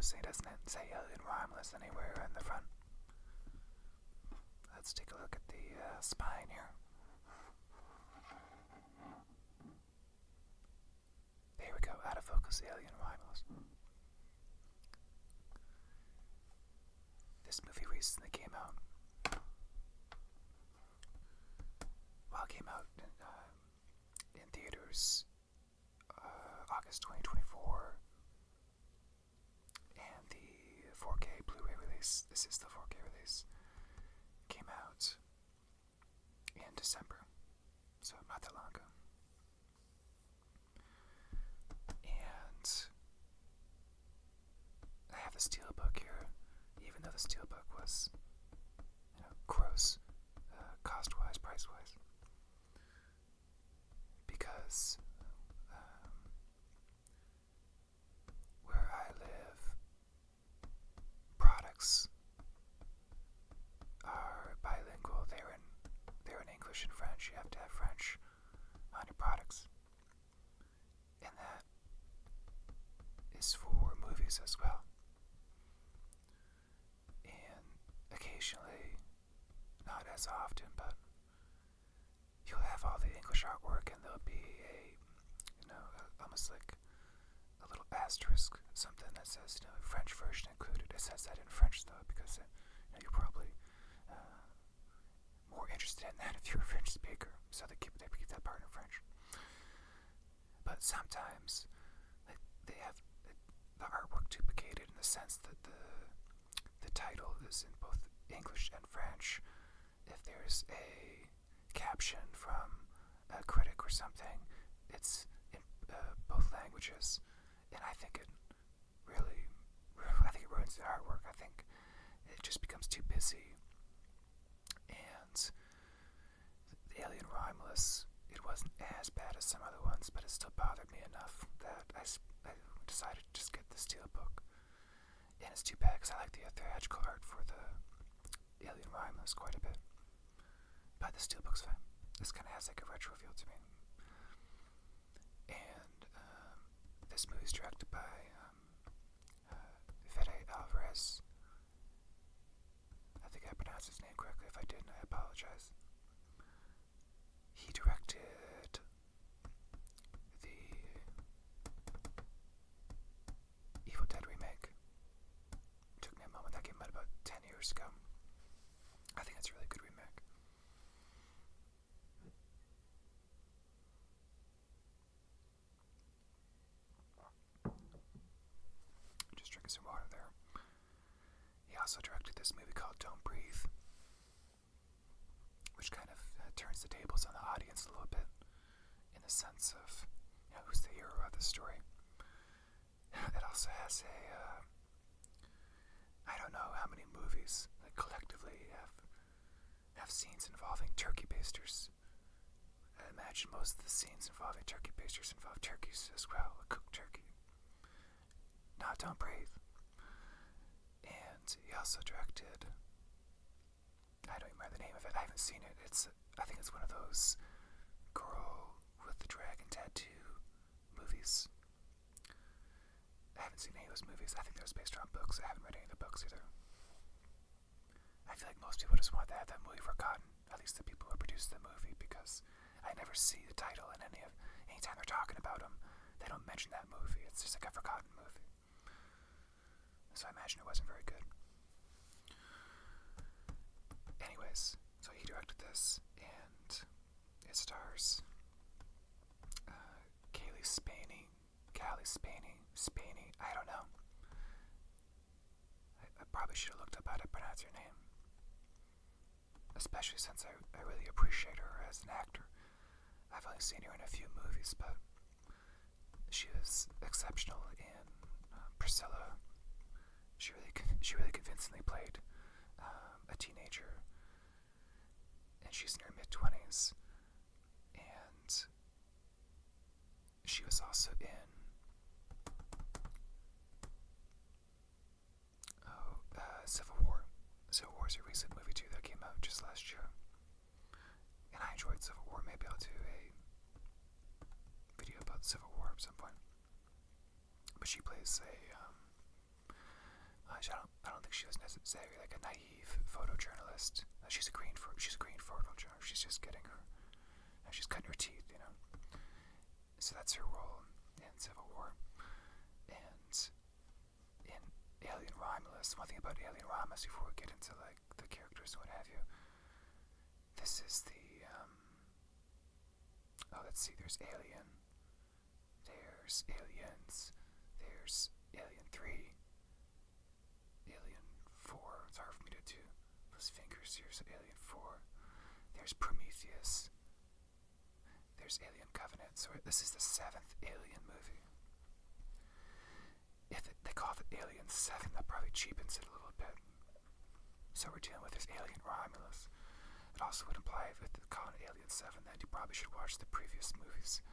saying it doesn't say Alien Romulus anywhere in the front. Let's take a look at the spine here. There we go, out of focus, Alien Romulus. This movie recently came out. Well, it came out in theaters August 2024, and the 4K Blu-ray release, this is the 4K release, came out in December, so not that long ago. And I have the steelbook here, even though the steelbook was, gross, cost-wise, price-wise, because where I live, products are bilingual. They're in English and French. You have to have French on your products, and that is for movies as well. And occasionally, not as often, but you'll have all the English artwork, and there'll be almost like a little asterisk, something that says, French version included. It says that in French, though, because you're probably more interested in that if you're a French speaker, so they keep that part in French. But sometimes they have the artwork duplicated in the sense that the title is in both English and French. If there's a caption from a critic or something, it's in both languages, and I think it ruins the artwork. I think it just becomes too busy. And the Alien Romulus, it wasn't as bad as some other ones, but it still bothered me enough that I decided to just get the steelbook. And it's too bad because I like the theatrical art for the Alien Romulus quite a bit. But the steelbook's fine. This kind of has like a retro feel to me. And this movie's directed by Alvarez. I think I pronounced his name correctly. If I didn't, I apologize. He directed the Evil Dead remake. It took me a moment. That came out about 10 years ago. I think it's a really good remake. Just drinking some water there. He also directed this movie called Don't Breathe, which kind of turns the tables on the audience a little bit in the sense of, who's the hero of the story. It also has I don't know how many movies that collectively have scenes involving turkey basters. I imagine most of the scenes involving turkey basters involve turkeys as well, a cooked turkey. Not Don't Breathe. And he also directed, I don't even remember the name of it, I haven't seen it. I think it's one of those girl with the dragon tattoo movies. I haven't seen any of those movies. I think that was based on books. I haven't read any of the books either. I feel like most people just want to have that movie forgotten, at least the people who produced the movie, because I never see the title in anytime they're talking about them, they don't mention that movie. It's just like a forgotten movie. So I imagine it wasn't very good. Anyways, so he directed this, and it stars Spaney, I don't know. I probably should have looked up how to pronounce her name, especially since I really appreciate her as an actor. I've only seen her in a few movies, but she was exceptional in Priscilla. She really convincingly played a teenager, and she's in her mid-20s, and she was also in Civil War. Civil War is a recent movie too that came out just last year, and I enjoyed Civil War. Maybe I'll do a video about Civil War at some point. But she plays I don't think she was necessarily like a naive photojournalist. She's a green photojournalist. She's just getting her, she's cutting her teeth, you know. So that's her role in Civil War. And in Alien Romulus, one thing about Alien Romulus before we get into like the characters and what have you, this is the let's see, there's Alien, there's Aliens, there's Alien 3, Alien 4, it's hard for me to do those fingers here, so Alien 4, there's Prometheus, there's Alien Covenant. So this is the 7th Alien movie. If they call it Alien 7, that probably cheapens it a little bit. So we're dealing with this Alien Romulus. It also would imply if they call it Alien 7 that you probably should watch the previous movies.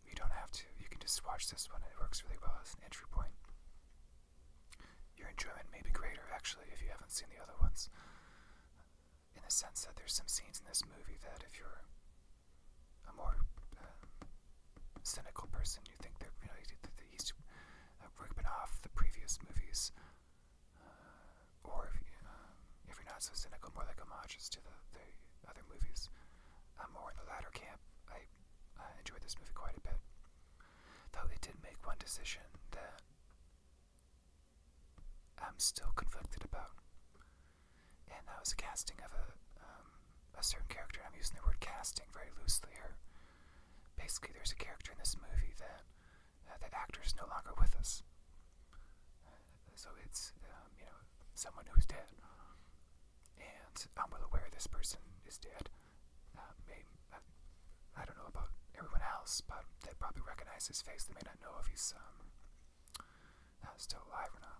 You don't have to. You can just watch this one. It works really well as an entry point. Your enjoyment may be greater, actually, if you haven't seen the other ones. In the sense that there's some scenes in this movie that if you're a more cynical person, you think they're, he's ripping off the previous movies. Or if you're not so cynical, more like homages to the other movies. I'm more in the latter camp. I enjoyed this movie quite a bit. Though it did make one decision that I'm still conflicted about. And that was the casting of a certain character. I'm using the word casting very loosely here. Basically, there's a character in this movie that the actor is no longer with us. So it's, someone who's dead. And I'm well aware this person is dead. I don't know about everyone else, but they probably recognize his face. They may not know if he's still alive or not.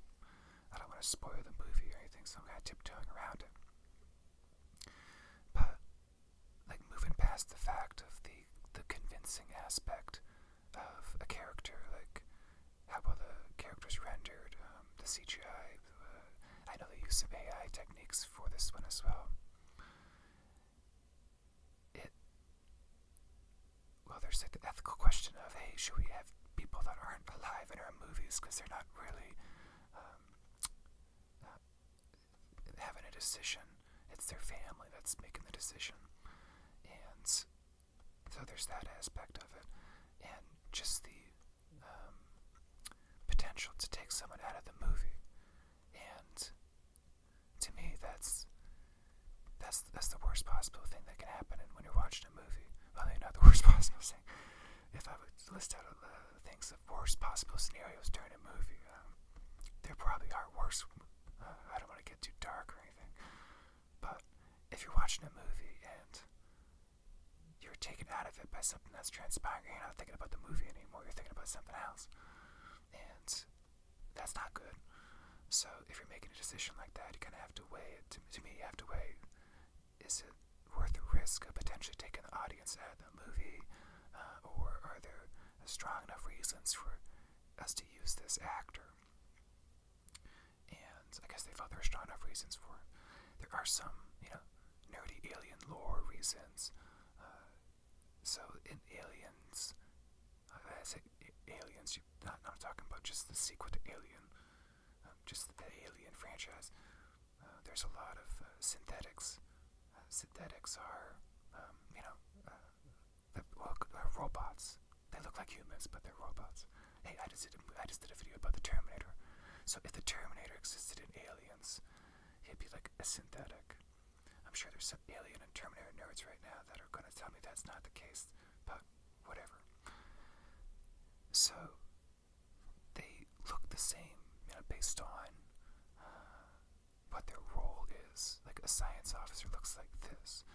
I don't want to spoil the movie or anything, so I'm kind of tiptoeing around it. But, like, moving past the fact of the convincing aspect of a character, like how well the character's rendered, the CGI, I know they use some AI techniques for this one as well. There's like the ethical question of, hey, should we have people that aren't alive in our movies because they're not really having a decision? It's their family that's making the decision. And so there's that aspect of it. And just the potential to take someone out of the movie. And to me, that's the worst possible thing that can happen when you're watching a movie. Well, maybe not the worst possible thing. If I would list out things of worst possible scenarios during a movie, there probably are worse. I don't want to get too dark or anything, but if you're watching a movie and you're taken out of it by something that's transpiring, you're not thinking about the movie anymore, you're thinking about something else, and that's not good. So if you're making a decision like that, you kind of have to weigh it. To me, you have to weigh, is it worth the risk of potentially taking the audience out of the movie, or are there strong enough reasons for us to use this actor? And I guess they felt there were strong enough reasons for it. There are some, nerdy alien lore reasons. So in Aliens, I say Aliens, I'm talking about just the sequel to Alien, just the Alien franchise. There's a lot of synthetics. Synthetics are, robots. They look like humans, but they're robots. Hey, I just did a video about the Terminator. So if the Terminator existed in Aliens, he'd be like a synthetic. I'm sure there's some Alien and Terminator nerds right now that are going to tell me that's not the case, but whatever. So they look the same, based on what their role is. Like a science officer looks like this.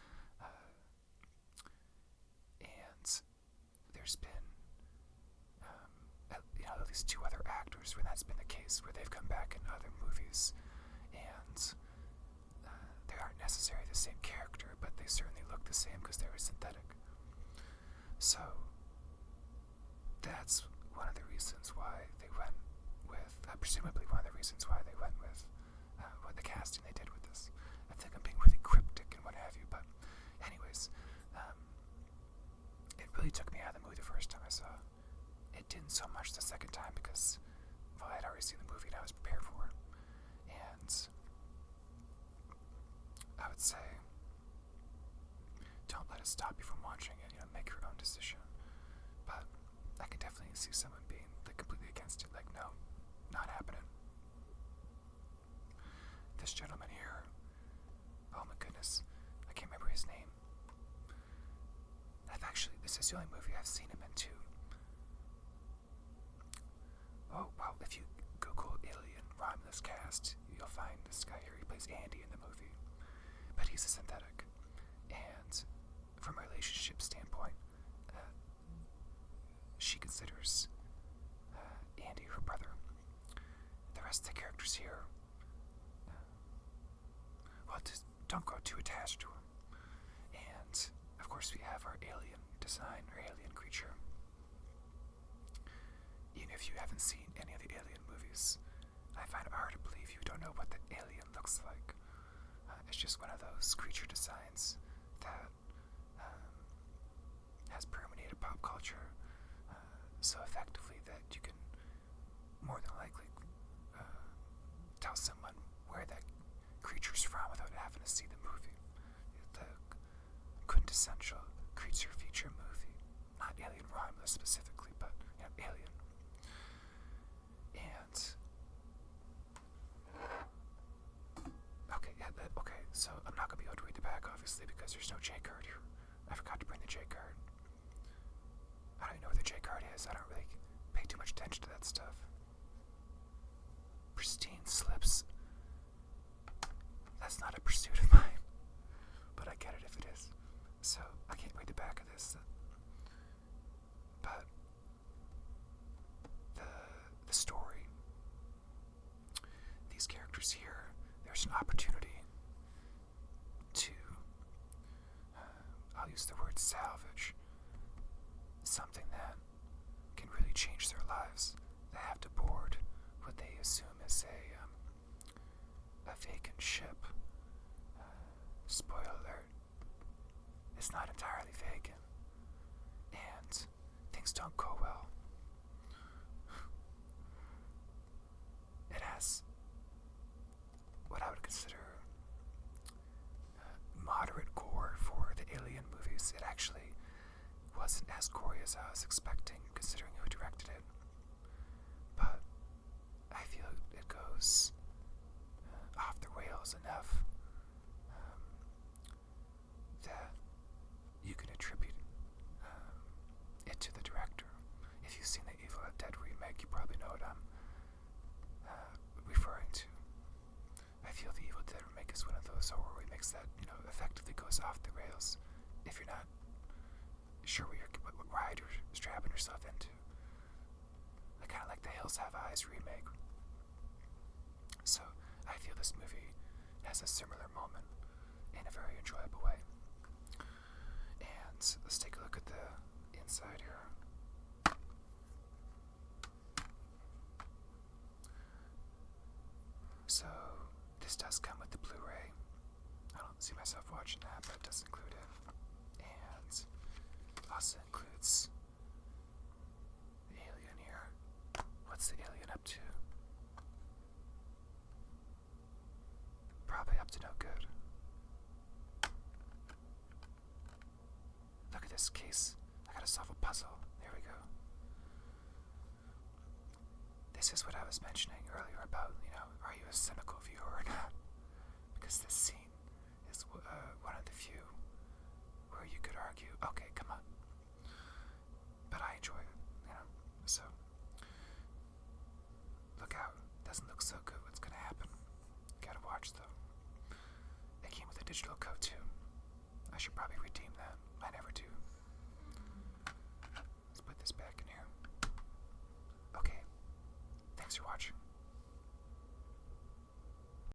And there's been, at least 2 other actors where that's been the case, where they've come back in other movies, and they aren't necessarily the same character, but they certainly look the same because they were synthetic. So that's one of the reasons why they went with, presumably one of the reasons why they went with the casting they did with this. I think I'm being really cryptic and what have you, but anyways, it really took me out of the movie the first time I saw it. It didn't so much the second time because, well, I'd already seen the movie and I was prepared for it. And I would say, don't let it stop you from watching it. Make your own decision. But I can definitely see someone being completely against it. No, not happening. This gentleman here, oh my goodness, I can't remember his name. This is the only movie I've seen him in too. Oh, well, if you Google Alien Romulus cast, you'll find this guy here. He plays Andy in the movie. But he's a synthetic. And from a relationship standpoint, she considers Andy her brother. The rest of the characters here, just don't grow too attached to him. And, of course, we have our alien design, our alien creature. Even if you haven't seen any of the Alien movies, I find it hard to believe you don't know what the alien looks like. It's just one of those creature designs that has permeated pop culture so effectively that you can more than likely tell someone where that creature's from without having to see the movie. The quintessential creature feature movie. Not Alien Romulus specifically, but Alien. And okay, so I'm not gonna be able to read the back obviously because there's no J card here. I forgot to bring the J card. I don't even know what the J card is. I don't really pay too much attention to that stuff. Pristine slips. That's not a pursuit of mine, but I get it if it is. So I can't read the back of this. But the story, these characters here, there's an opportunity to, I'll use the word salvage, something that can really change their lives. They have to board what they assume is a vacant ship. Spoiler alert, it's not entirely vacant, and things don't go well. It has what I would consider moderate gore for the Alien movies. It actually wasn't as gory as I was expecting, considering who directed it. But I feel it goes off the rails enough that you can attribute it to the director. If you've seen the Evil Dead remake, you probably know what I'm referring to. I feel the Evil Dead remake is one of those horror remakes that effectively goes off the rails if you're not sure what ride you're strapping yourself into. I kind of like the Hills Have Eyes remake. So I feel this movie has a similar moment in a very enjoyable way. And let's take a look at the inside here. So this does come with the Blu-ray. I don't see myself watching that, but it does include it. And also includes the alien here. What's the alien up to? Probably up to no good. Look at this case. I gotta solve a puzzle. There we go. This is what I was mentioning earlier about, are you a cynical viewer or not? Because this scene is one of the few where you could argue, okay, come on. But I enjoy it, so look out. Doesn't look so good what's gonna happen. Gotta watch though. It came with a digital code too. I should probably redeem that. I never do. Let's put this back in here. Okay. Thanks for watching.